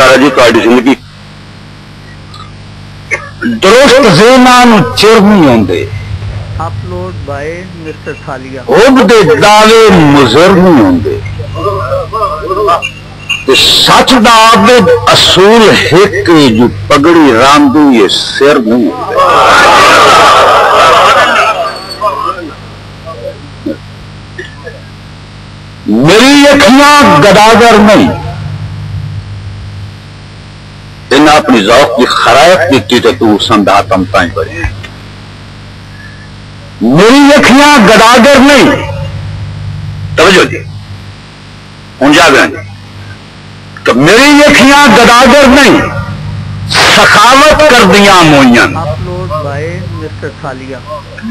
تعالیٰ جی تاری زندگی درست ذہناں چر نہیں آتے اپلوڈ بائی مسٹر تھالیا حب دے دعوے مضر نہیں آتے سچ دا عابد اصول ایک جو پگڑی راندو یہ سر نہیں آتے میری اکھیاں گداگر نہیں انہیں اپنی ذوق کی خرائط کی تو سمدھا تم تائیں پڑے میری اکھیاں گداگر نہیں توجہ دی ان جاگران دی کہ میری اکھیاں گداگر نہیں سخاوت کر دیا موئین اپلوڈ بائی مسٹر تھالیا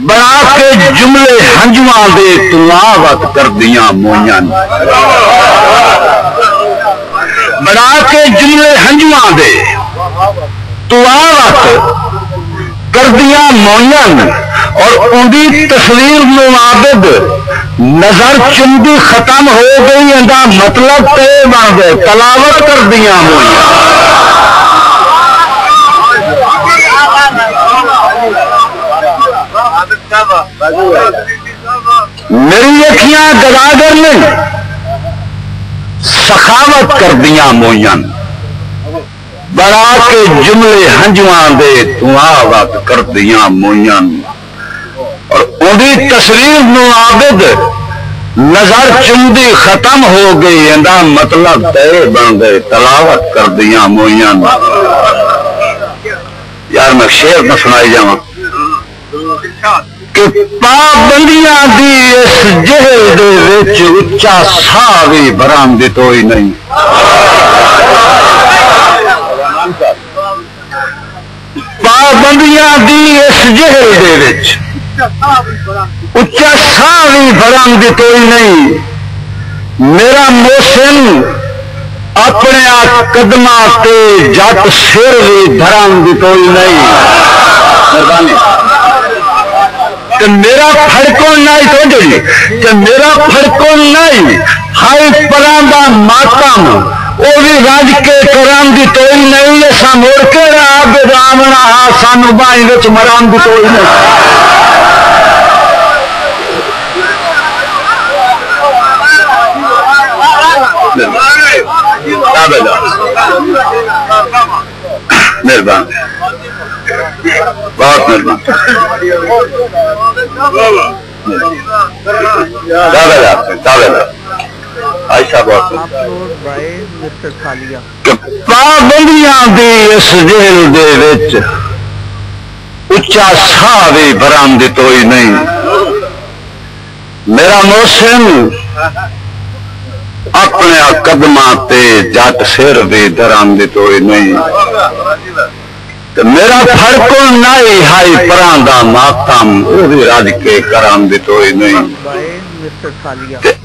بنا کے جملے ہنجواں دے تلاوت کر دیا موئین بنا کے جملے ہنجواں دے تلاوت کر دیا موئین اور اندی تصویر معابد نظر چندی ختم ہو گئی اندھا مطلب تے بن گئے تلاوت کر دیا موئین میری اکھیاں گداگر نہیں سخاوت کر دیا موئین بڑا کے جملے ہنجواں دے تلاوت کر دیا موئین اور اندھی تصویر معابد نظر چندی ختم ہو گئی اندھا مطلب تے بن گئے تلاوت کر دیا موئین یار میں شعر نہ سنائی جاواں کہ پابندیاں دی اس جہل دے وچ اچا ساہ وی برآمدی توئی نہیں پابندیاں دی اس جہل دے وچ اچا ساہ وی برآمدی توئی نہیں میرا محسن اپنے قدماں تے جٹ سر وی دھرآمدی توئی نہیں مہربانی کہ میرا پھڑکو نہیں تو جی کہ میرا پھڑکو نہیں ہائی پراندا ماتم وہ بھی رج کے کرام دی توئی نہیں ایسا موڑ کے رہا بے رامنا ہاں سانو بائیں وچ مرام دی توئی نہیں مہربان بہت مہربان پابندیاں دی اس جیل دے وچ اچا ساہ وی برآمدی توئی نہیں میرا محسن اپنے قدماں تے جٹ سر وی دھرآمدی توئی نہیں میرا پھڑکو نہیں ہائی پراندا ماتم وہ بھی رج کے کرام دی توئی نہیں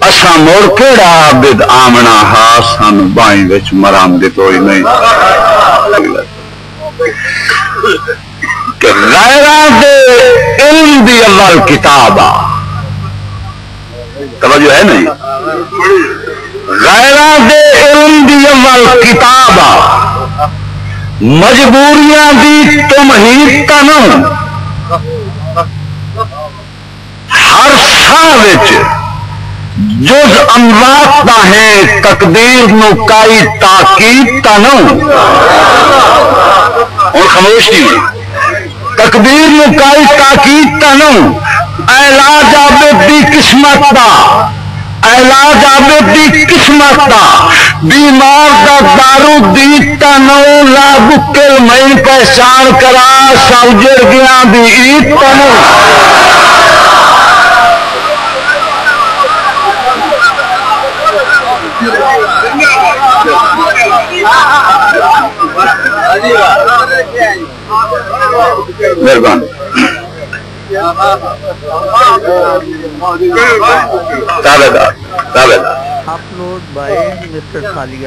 اساں موڑ کیڑا عابد آمنا ہا سان بائیں وچ مرام دی توئی نہیں کہ غیراں دے علم دی اول کتابا توجہ ہے نہیں غیراں دے علم دی اول کتابا مجبوریاں دی تمہید تنو ہر ساہ وچ جز اموات دا ہے تقدیر نو کائی تاکید تنو اور خاموش نہیں تقدیر نو کائی تاکید تنو علاج عابد دی قسمت دا علاج عابد دی قسمت دا بیمار دا دارو دیتا نو لا بکل میں پہچان کرا ساوجر گیا دی عید تنو مہربان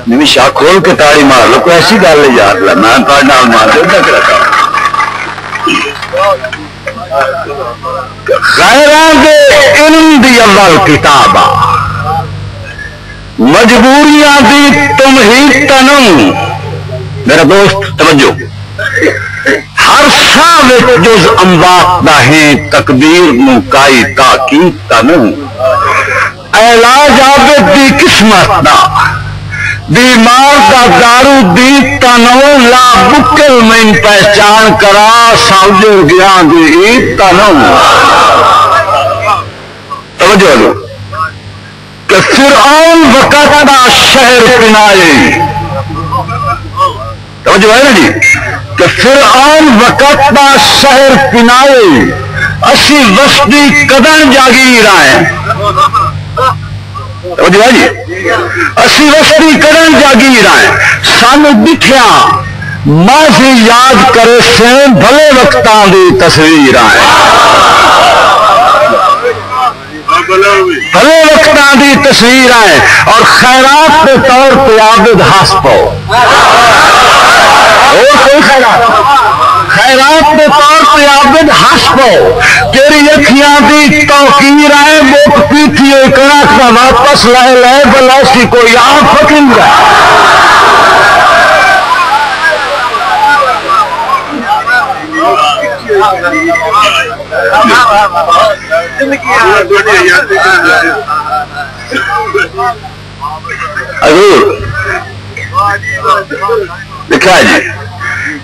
نہیں شاہ کھول کے تاڑی مار لو کوئی ایسی گل نہیں یاد لا میں تاڑی مار دے غیراں دے علم دی اول کتابا مجبوریاں دی تمہید تنو میرا دوست توجہ، ہر سا جز اموات دا ہے تقدیر نو کائی تاکید تا نو، علاج عابد دی قسمت دا بیمار دا دارو دی تا نو، لا بکل میں پہچان کرا ساوجر گیاں دی عید تا نو۔ توجہ لو کہ فرعون وقت دا شہر پنائے، توجہ ہے نا جی، کہ فرعون وقت دا شہر پنائے، اسی وسطی قدن جاگیر آئے، توجہ ہے جی، اسی وسطی قدن جاگیر آئے، سانو دکھیا ماضی یاد کرے سے بھلے وقتاں دی تصویر آئے، بھلے وقتاں دی تصویر آئے، اور خیرات کے طور پہ عابد ہنس پاؤ، اور کوئی خیرات کے طور پہ عابد ہنس پاؤ، تیری اکھیاں دی توقیر آئے، موک پیٹھی کنک کا واپس لے لے بلائسی کوئی آپ فکر گا۔ حضور لکھا جی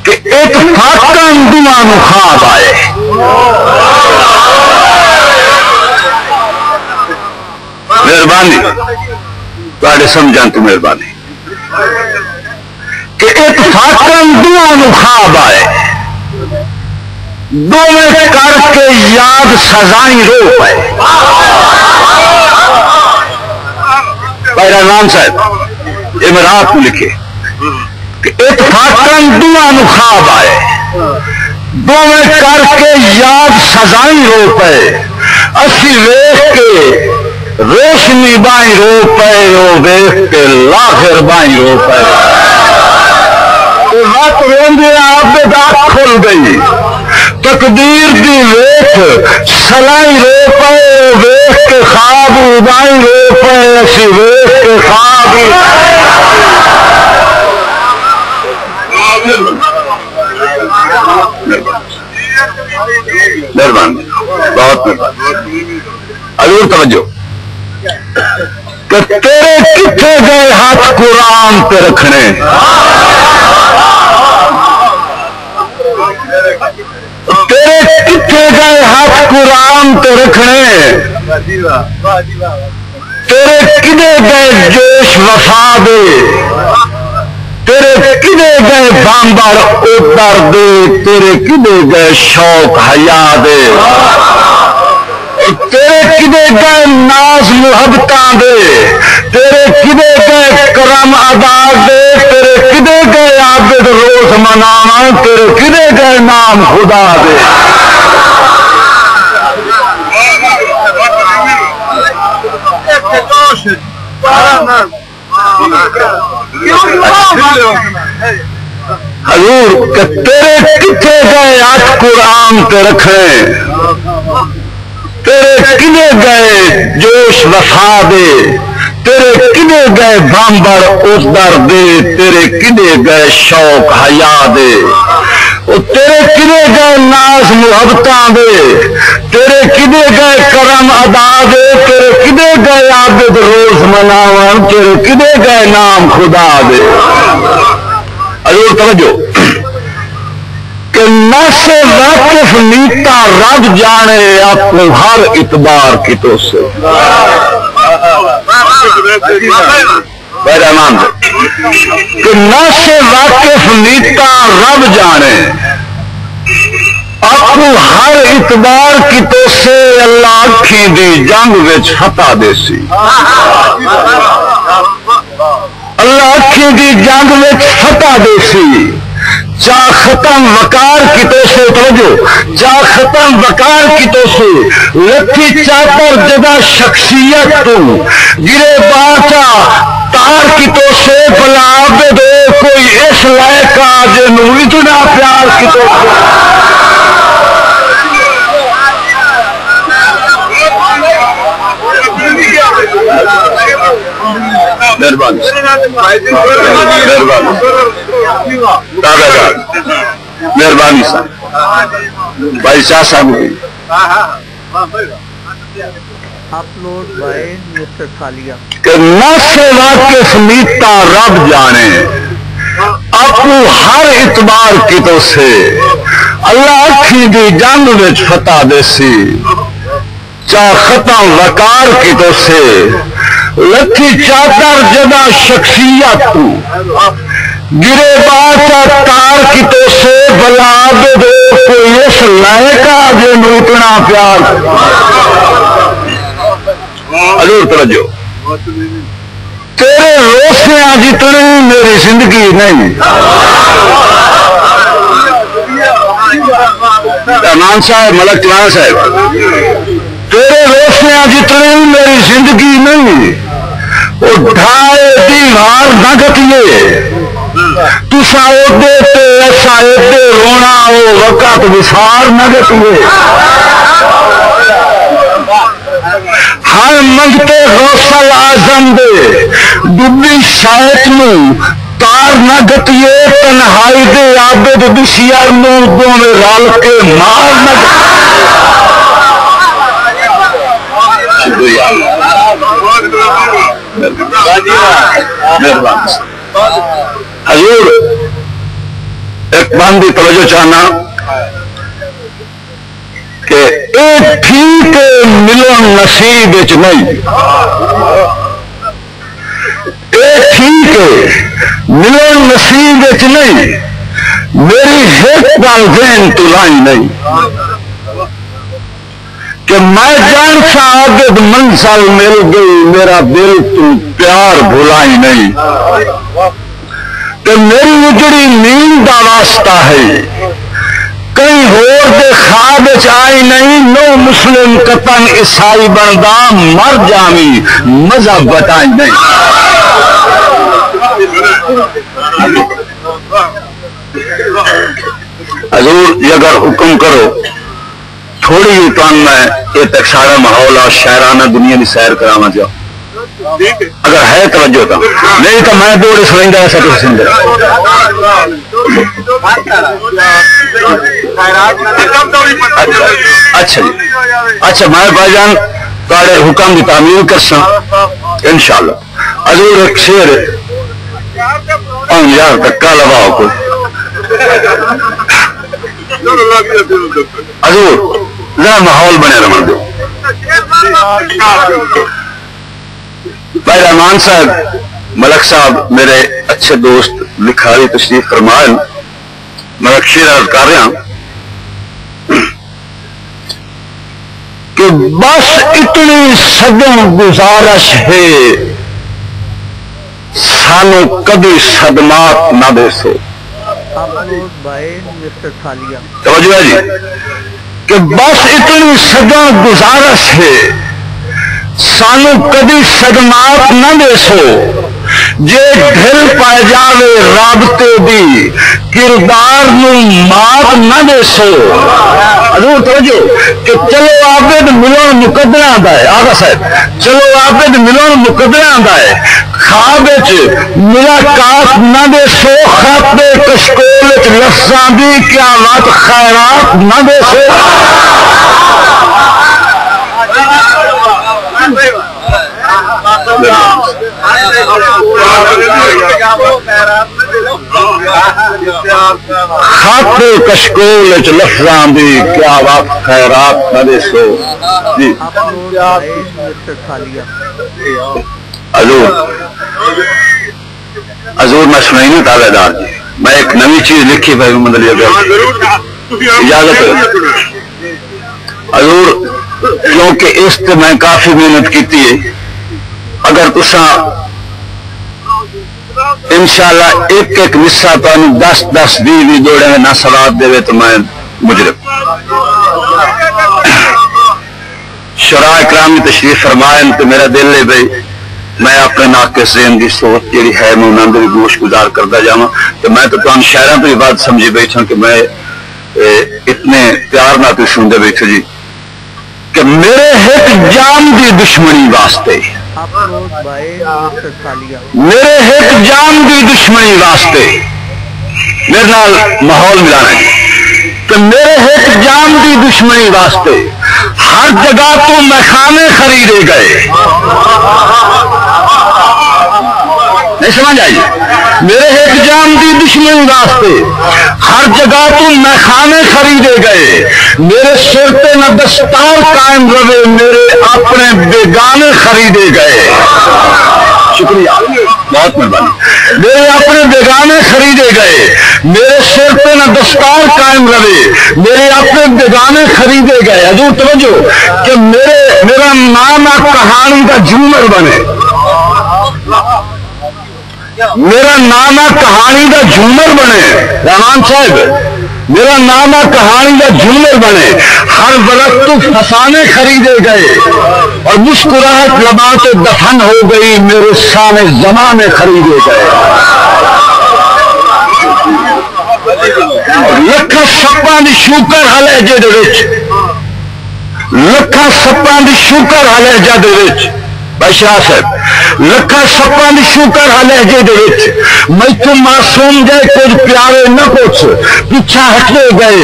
کہ اتفاقاً دعاں خواب آئے، مہربانی تھوڑے سمجھان تو مہربانی، کہ اتفاقاً دعاں خواب آئے، دونوں کر کے یاد سزائیں رو پائے۔ بھائی رحمان صاحب امارات کو لکھے کہ اتفاقاً دعاں خواب آئے، دونوں کر کے یاد سزائیں رو پائے، اسی ویخ کے ریشمی بائیں رو پائے، وہ ویخ کے لاخر بائیں رو پائے، رات روندے عابد آنکھ کھل گئی، تقدیر دی ویخ سلائی رو پائے، ویخ کے خواب ادائی رو پائے، اسی ویخ کے خواب مہربانی بہت مہربانی۔ حضور توجہ کہ تیرے کتنے گئے ہاتھ قرآن پہ رکھنے، تیرے کتنے گئے ہاتھ قرآن پہ رکھنے، تیرے کدے گئے جوش وفا دے، تیرے کدے گئے بامبر اتر دے، تیرے کدے گئے شوق حیا دے، تیرے کدے گئے ناز محبتاں دے، تیرے کدے گئے کرم ادا دے، تیرے کدے گئے عابد روز مناواں، تیرے کدے گئے نام خدا دے۔ حضور کہ تیرے کتنے گئے آج قرآن پہ رکھے، تیرے کنے گئے جوش وفا دے، تیرے کنے گئے بامبر اس در دے، تیرے کنے گئے شوق حیا دے، تیرے کنے گئے ناز محبتاں دے، تیرے کنے گئے کرم ادا دے، تیرے کنے گئے عابد روز مناون، تیرے کنے گئے نام خدا دے۔ حضور توجہ کہ نہ سے واقف نیتا رب جانے اپنے ہر اعتبار کی تو سے رحمان کہ نہ سے واقف نیتا رب جانے اپنے ہر اعتبار کی تو سے، اللہ اکھی دی جنگ وچ فتح دے سی، اللہ اکھی دی جنگ وچ فتح دے سی، چاہ ختم وقار کی تو سے توجہ، چاہ ختم وقار کی تو سے، لکھی چاپر جدا شخصیت تو گرے باچا تار کی تو سے، بلا عابد کوئی اس لائق آج نو اتنا پیار کی تو سے۔ مہربانی مہربانی بھائی شاہ صاحب اپلوڈ بائی مسٹر تھالیا کہ نہ سوا کس میتا رب جانے اپو ہر اعتبار کی تو سے اللہ اکھی دی جنگ وچ فتح دیسی چاہ ختم وقار کی تو سے لکھی چادر جدا شخصیت تو گرے بات تار کی تو سے بلا دے کوئی اس لائق آجے نو اتنا پیار حضور توجہ تیرے روسیاں جتنے میری زندگی نہیں امان صاحب ملک چلان صاحب تیرے روسیاں جتنے میری زندگی نہیں وہ ڈھائے دیوار نہ گتیے تسا ادے ایسا ادے رونا وہ وقت وسار نہ گتیے ہر منگتے غوثل اعظم دے ڈبی شاید نو تار نہ گتیے تنہائی دے عابد بشیار نو دونوں رل کے مار نہ حضور ایک باندھی توجہ چاہنا کہ اے ٹھیک ملن نصیب وچ نہیں اے ٹھیک ملن نصیب وچ نہیں میری ایک گل ذہن تو لائی نہیں کہ میں جان سا عابد منزل مل گئی میرا دل تو پیار بھلائی نہیں کہ میری اجڑی نیند کا واسطہ ہے کئی ہور دے خواب آئی نہیں نو مسلم قطن عیسائی بندا مر جامی مذہب بتائی نہیں حضور یہ اگر حکم کرو تھوڑی ہی تو میں یہ تک سارا ماحول اور شاعرانہ دنیا کی سیر کرانا چاہوں اگر ہے توجہ تو نہیں تو میں دوڑ سمجھتا ایسا تو سمجھ اچھا جی اچھا میں بھائی جان تارے حکم کی تعمیل کر سا انشاءاللہ حضور ایک شعر یار دکا لگاؤ کوئی حضور ذرا ماحول بنے رہنا دو بھائی رحمان صاحب ملک صاحب میرے اچھے دوست لکھاری تشریف فرمائیں میں ایک شعر عرض کر رہا ہوں کہ بس اتنی صدم گزارش ہے سانو کبھی صدمات نہ دے سو توجہ ہے جی کہ بس اتنی صدم گزارش ہے سانو کبھی صدمات نہ دے سو جے ڈھل پائے جاوے رابطے دی کردار نو مات نہ دے سو حضور توجہ کہ چلو عابد ملون مقدرہ دا ہے آقا صاحب چلو عابد ملون مقدرہ دا ہے خواب ملاقات نہ دے سو خط کشکول لفظاں دی کیا بات خیرات نہ دے سو خط کشکول لفظاں دی کیا بات خیرات نہ دے سو جی حضور میں سنائی نہیں تابع دار جی میں ایک نئی چیز لکھی بھائی محمد علی اجازت حضور کیونکہ اس سے میں کافی محنت کی ہے اگر تسا انشاءاللہ ایک ایک نصہ تو 10-10 بھی دوڑے نہ سواد دے تو میں مجرم شراء اکرامی تشریف فرمائیں تو میرا دل ہے بھائی میں اپنے ناقص ذہن کی سوچ جیڑی ہے میں انہوں نے بھی گوش گزار کرتا جاواں تو میں تو تمہیں شاعروں تو یہ بات سمجھی بیٹھا کہ میں اتنے پیار نہ سنتے بیٹھے جی کہ میرے ایک جان دی دشمنی واسطے upload by Mr. Salia. میرے ایک جان دی دشمنی واسطے میرے نال ماحول ملانا جی کہ میرے ایک جان دی دشمنی واسطے ہر جگہ تو میخانے خریدے گئے. نہیں سمجھ آئی؟ میرے ایک جان دی دشمنی واسطے ہر جگہ تو میخانے خریدے گئے. میرے سر پہ نہ دستار قائم رہے میرے اپنے بیگانے خریدے گئے. شکریہ بہت مہربانی. میرے اپنے بیگانے خریدے گئے. میرے سر پہ نہ دستار قائم رہے میرے اپنے بیگانے خریدے گئے. حضور توجہ کہ میرا نام کہانی کا جھومر بنے. میرا نام کہانی کا جھومر بنے. رحمان صاحب میرا نام کہانی کا جھومر بنے. ہر وقت تو فسانے خریدے گئے اور مسکراہٹ لباں سے دفن ہو گئی میرے سامنے زمانے خریدے گئے. لکھاں سپاں دی شوکر ہلیجے دے وچ لکھاں سپاں دی شوکر ہلیجے دے وچ بادشاہ صاحب لکھاں سپاں دی شوکر ہلیجے دے وچ میتھوں معصوم جائے کچھ پیارے نہ پوچھ پیچھا ہٹتے گئے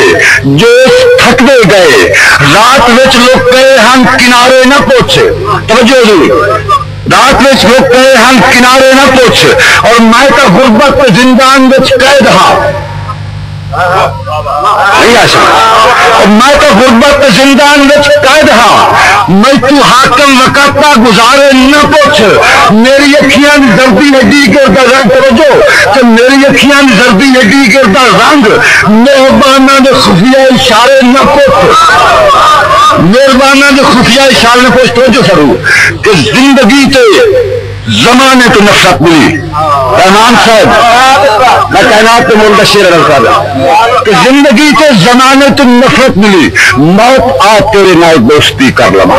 جوش تھکتے گئے رات وچ لوگ کہے ہم کنارے نہ پوچھ. توجہ جی رات وچ لوگ کہے ہم کنارے نہ پوچھ اور میں تو غربت زندان وچ قید ہاں. میں تو غربت زندان وچ قید ہاں. میں تو حاکم وقتا گزارے نہ پوچھ. میری اکھیاں دی زردی ہڈی گردا رنگ توجہ کہ میری اکھیاں دی زردی ہڈی گردا رنگ مہربانہ دے خفیہ اشارے نہ پوچھ. مہربانہ دے خفیہ اشارے نہ پوچھ. توجہ کرو کہ زندگی تے زمانے تو نفرت ملی. رحمان صاحب میں کائنات کے ملک کا شعر ادا کر رہا کہ زندگی کے زمانے تو نفرت ملی موت آ تیرے نال دوستی کر لما.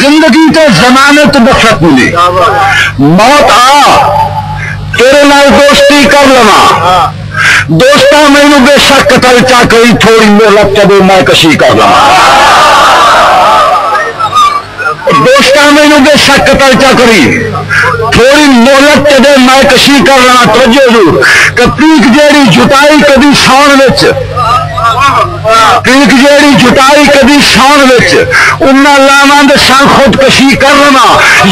زندگی کے زمانے تو نفرت ملی موت آ تیرے نال دوستی کر لما. دوستہ مینو بے شک قتل چا کری تھوڑی مہلت چدے میں کشی کر لما. دوستہ مینو بے شک قتل چا کری تھوڑی مہلت چدے میں کشی کر لما. توجہ ضرور کہ پیک جیڑی جٹائی کدی ساؤن وچ پیک جیڑی جٹائی کدی ساؤن وچ انہاں لاواں دے سان خود کشی کر لما.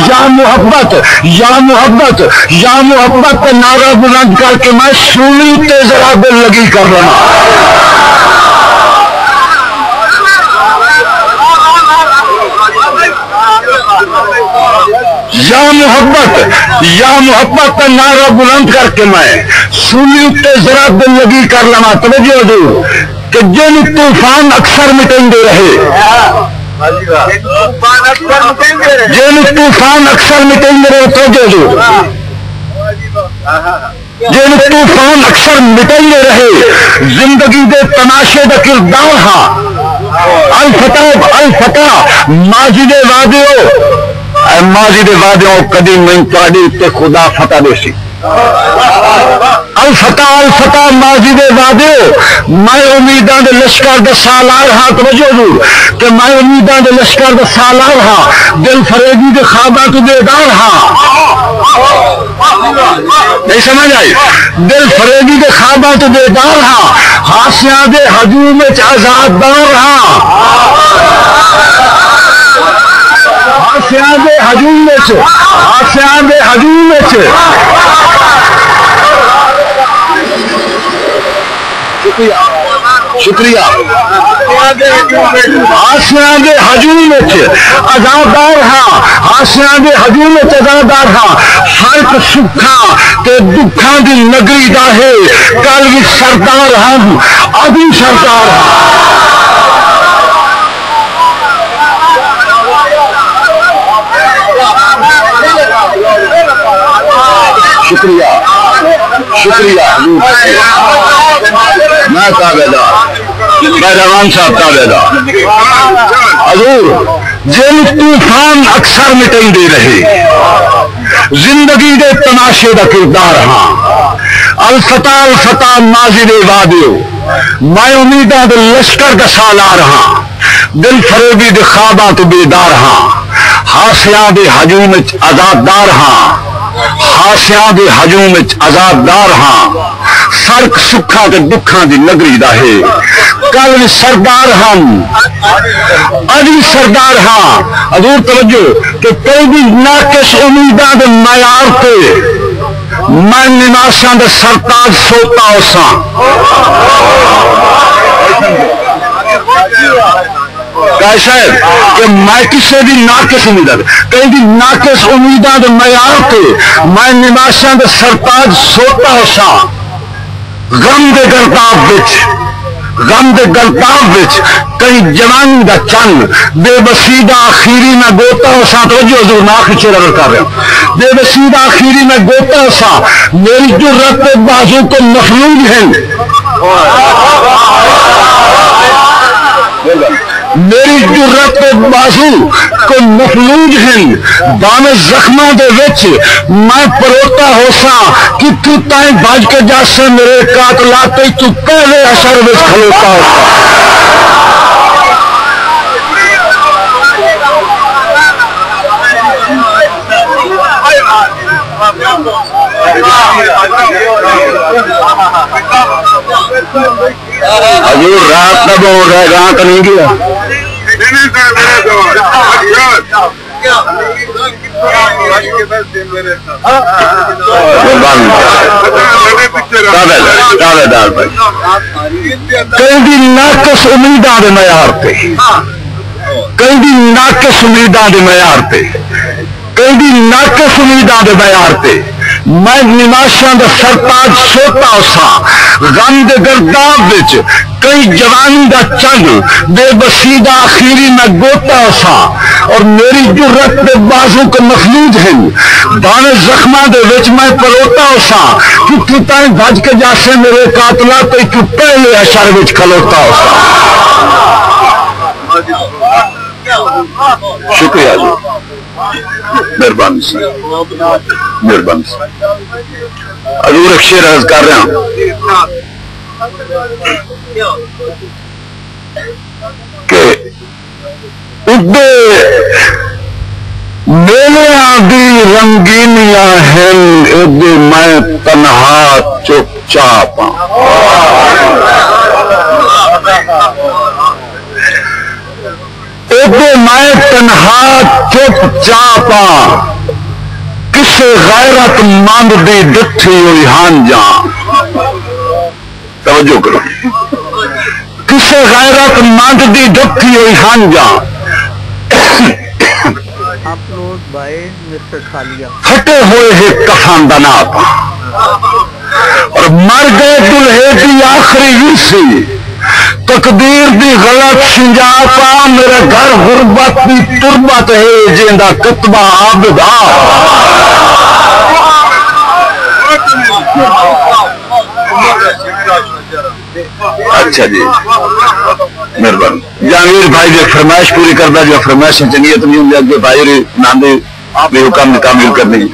یا محبت یا محبت یا محبت تے نعرہ بلند کر کے میں سونی تے ذرا دل لگی کر لما. یا محبت کا نعرہ بلند کر کے میں سونی تے ذرا دل لگی کر لما. توجہ حضور کہ جن طوفان اکثر مٹیں دے رہے جن طوفان اکثر مٹیں دے رہے. توجہ حضور جن طوفان اکثر مٹیں دے رہے زندگی دے تماشے دا کردار ہاں. الفتح ماضی دے وعدے ماضی دے وعدے کدی میں تہاڈے تے خدا فتح دے سی. الفتح ماضی دے وعدے میں امیداں دے لشکر دا سالار ہاں. توجہ ضرور کہ میں امیداں دے لشکر دا سالار ہاں. دل فریبی دے خواباں تو بیدار ہاں. نہیں سمجھ آئی؟ دل فریبی دے خواباں تو بیدار ہاں. ہاسیاں دے ہجوم وچ آزاددار ہاں. ہاسیاں دے ہجوم وچ ہاسیاں دے ہجوم وچ شکریہ ہاسیاں دے ہجوم وچ آزاددار ہاں. ہاسیاں دے ہجوم وچ آزاددار ہاں. فرق سکھاں تے دکھاں دی نگری دا ہے کل بھی سردار ہم ابھی سردار ہاں. شکریہ شکریہ میں تابعدار میں رحمان صاحب تابعدار. حضور جن طوفان اکثر مٹیں دے رہے زندگی دے تماشے دا کردار ہاں. الفتح ماضی دے وعدے میں امیداں دے لشکر دا سالار ہاں. دل فریبی دے خواباں تو بیدار ہاں ہاسیاں دے ہجوم وچ آزاددار ہاں ہاسیاں دے ہجوم وچ آزاددار ہاں سڑک سکھاں تے دکھاں دی نگری دا ہے کل بھی سردار ہم اج بھی سردار ہاں حضور توجہ کہ کوئی بھی ناقص امیداں دے معیار تے میں نماشاں دے سرتاج سوتا ہوساں شاید کہ میں کسی بھی ناقص امید کہیں بھی ناقص امیداں دے معیار تے میں نماشاں دے سرتاج سوتا ہوساں غم دے گرداب وچ کئی جوانی دا چن بے بسیدہ آخری میں گوتا ہوساں توجہ حضور نہ کھچے رہا کر رہا ہوں بے بسیدہ آخری میں گوتا ہوساں میری جرت بازو کو مخلوق ہیں میری جرت بازو کو مفلوج ہیں دام زخموں دے وچ میں پروتا ہوساں کتوں تائیں بج کے جاسے میرے قاتلاتے تو پہلے اثر وچ کھلوتا ہوساں حضور رات کا بول رہا ہے گاہ تو نہیں گیا کئی بھی ناقص امیداں دے معیار پہ کئی بھی ناقص امیداں دے معیار پہ کئی بھی ناقص امیداں دے معیار پہ میں نماشاں دا سرتاج سوتا ہوساں غم دے گرداب وچ کئی جوانی دا چنگ بے بسیدہ آخری میں گوتا ہوساں اور میری جرت دے بازو کو مخلوج ہیں دانے زخماں دے وچ میں پروتا ہوساں کتوں تائیں بھج کے جاسے میرے قاتلاں تے تو پہلے اشر وچ کھلوتا ہوساں شکریہ جی مہربانی سے مہربانی سے حضور ایک شعر عرض کر رہا ہوں کہ اڈے میلیاں دی رنگینیاں ہیں اڈے میں تنہا چپ چاپ اڈے میں تنہا چپ چاپ کسے غیرت مند دی ڈٹھی ہوئی ہانجا توجہ کرو کسے غیرت مند دی ڈٹھی ہوئی ہانجا پھٹے ہوئے ہے کفن بنا پا اور مر گئے دلہے کی آخری ورسی تقدیر دی غلط سنجا پا میرے گھر غربت دی تربت ہے جیندہ کتبہ عابدہ اچھا جی مہربانی جہانگیر بھائی جو فرمائش پوری کرتا جو فرمائش جنیت نہیں ہوں جو بھائی ناندے بے حکم کامل کرنی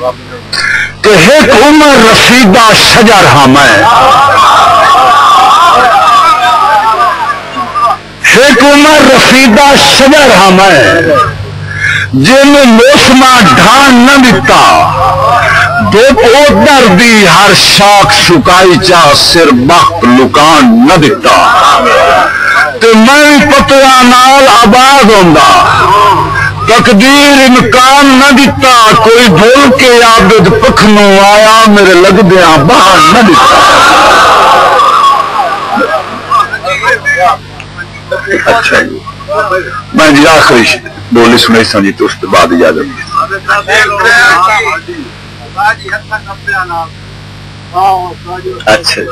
کہ ایک عمر رسیدہ شجر ہاں میں ایک عمر رسیدہ شجر ہاں میں جن موسمہ ڈھان نہ دتا دو پودر دی ہر شاخ سکائی چاہ سر بخت لکان نہ دتا تو میں پتیا نال آباد ہوندہ تقدیر امکان نہ دتا کوئی بھول کے عابد پکھنو آیا میرے لگ دیا باہر نہ دتا اچھا جی میں جی آخری بولی سنائی سن جی تو اس کے بعد اجازت اچھا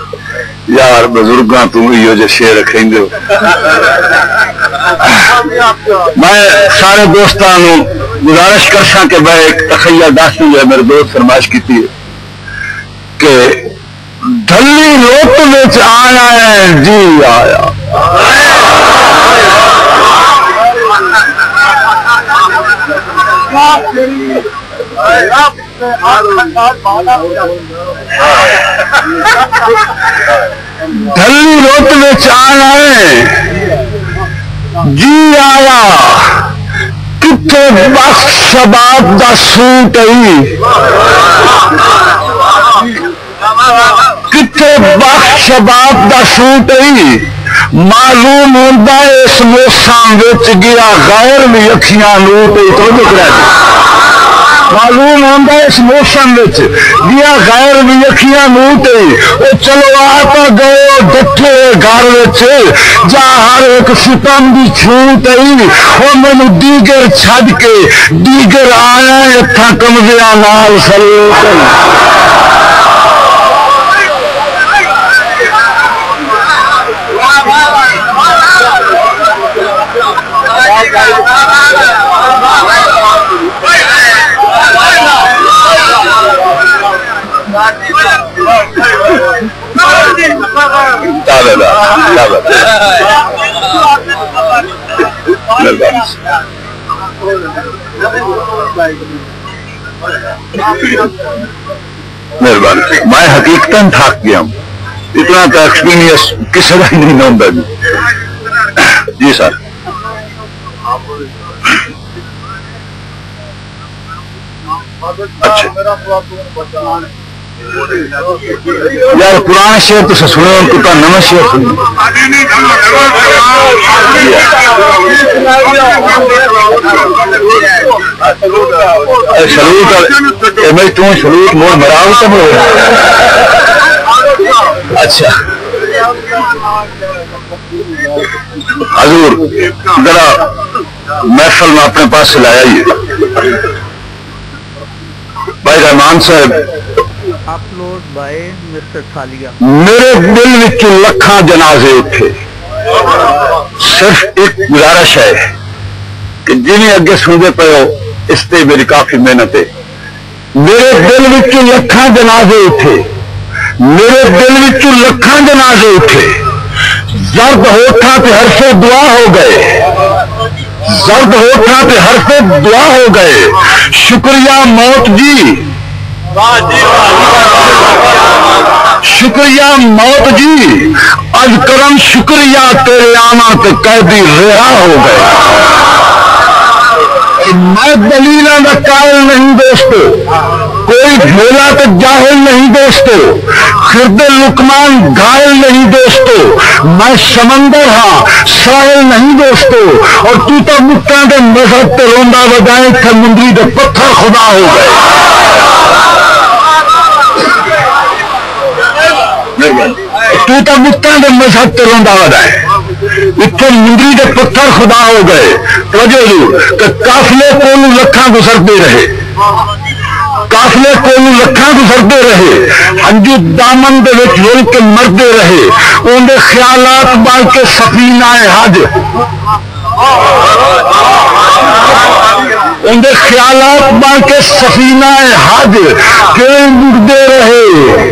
یار بزرگاں تم یہ جو شعر رکھیں دے میں سارے دوستان گزارش کر سا کہ میں ایک تخیل داستی جو ہے میرے دوست فرمائش کی تھی کہ ڈھلی روت میں آیا ہے جی آیا ڈھلی روت میں آیا ہے جی آیا کتنے بخت شباب دا سوٹ آئی کتنے بخت شباب دا سوٹ آئی معلوم ہوتا ہے اس موسم وچ گیا غیر بھی اکھیاں لوٹ تو معلوم ہوتا ہے اس موسم وچ گیا غیر بھی اکھیاں لوٹ وہ چلو آپ گئے ڈٹے گھر وچ جا ہر ایک ستم دی چھوٹ آئی وہ مینو دیگر چھڈ کے دیگر آیا اتھا کمزیاں نال سلوٹ مہربانی میں حقیقتاً تھک گیا ہوں اتنا تو ایکسپیرینس کسی کا نہیں ہوتا جی سر اچھا یار پرانا شعر تو سنو تو نواں شعر سنو سلوٹ میں تو سلوٹ موڑ مرا تو اچھا حضور ذرا محفل میں اپنے پاس سے لایا ہی بھائی رحمان صاحب میرے دل میں لکھاں جنازے اٹھے صرف ایک گزارش ہے کہ جنہیں اگے سنتے پے ہو اس سے میری کافی محنت ہے میرے دل میں لکھاں جنازے اٹھے میرے دل میں لکھاں جنازے اٹھے زرد ہوٹھاں پہ حرف دعا ہو گئے زرد ہوٹھاں پہ حرف دعا ہو گئے شکریہ موت جی شکریہ موت جی اج کرم شکریہ تیرے آنا تے قیدی رہا ہو گئے میں دلیلاں دا قائل نہیں دوستو کوئی بھولا تو جاہل نہیں دوستو خرد لکمان گھائل نہیں دوستو میں سمندر ہاں ساحل نہیں دوستو اور تو مکاں دے مذہب تے روندا وجائیں تھے منڈی دے پتھر خدا ہو گئے تو مکاں دے مذہب تے روندا وجائیں اتنے منڈی دے پتھر خدا ہو گئے توجہ کہ قافلے کولو لکھاں گزرتے رہے قافلے کولو لکھاں گزرتے رہے ہنجو دامن دے وچ رول کے مردے رہے ان دے خیالات بال کے سفینہ حج ان دے خیالات بال کے سفینہ حج کئی مردے رہے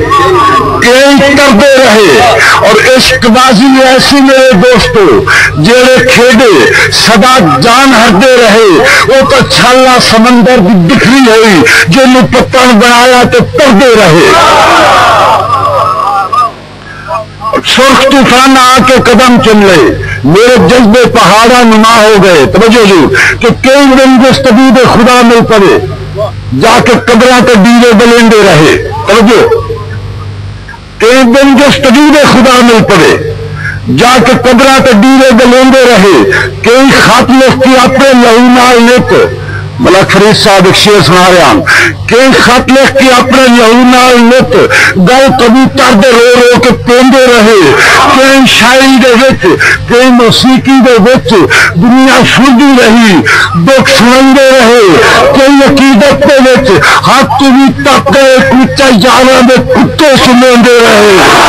کئی کرتے رہے اور عشق بازی ایسی میرے دوستو جیڑے کھیڑے سدا جان ہردے رہے وہ تو چھالا سمندر کی بکھری ہوئی جو پتن بنایا تو پردے رہے سرخ طوفان آ کے قدم چل رہے میرے جذبے پہاڑا نما ہو گئے توجہ جو کہ کئی دن گفتگو خدا مل پڑے جا کے قبراں کے ڈیرے بلندے رہے توجہ کئی دن گفتگو خدا مل پڑے جا کے قبراں کے ڈیرے بلندے رہے کئی خط لکھتی اپنے لہو نال لکھ ملک فرید صاحب ایک شعر سنا رہا ہوں کئی خط لکھ کے اپنے لہو نال لکھ گل کبوتر دے رو رو کے پیندے رہے کئی شاعری دے وچ کئی موسیقی دے وچ دنیا سنتی رہی دکھ سنندے رہے کئی عقیدت دے وچ ہاتھ بھی تک گئے کچا جاواں دے کتے سنندے رہے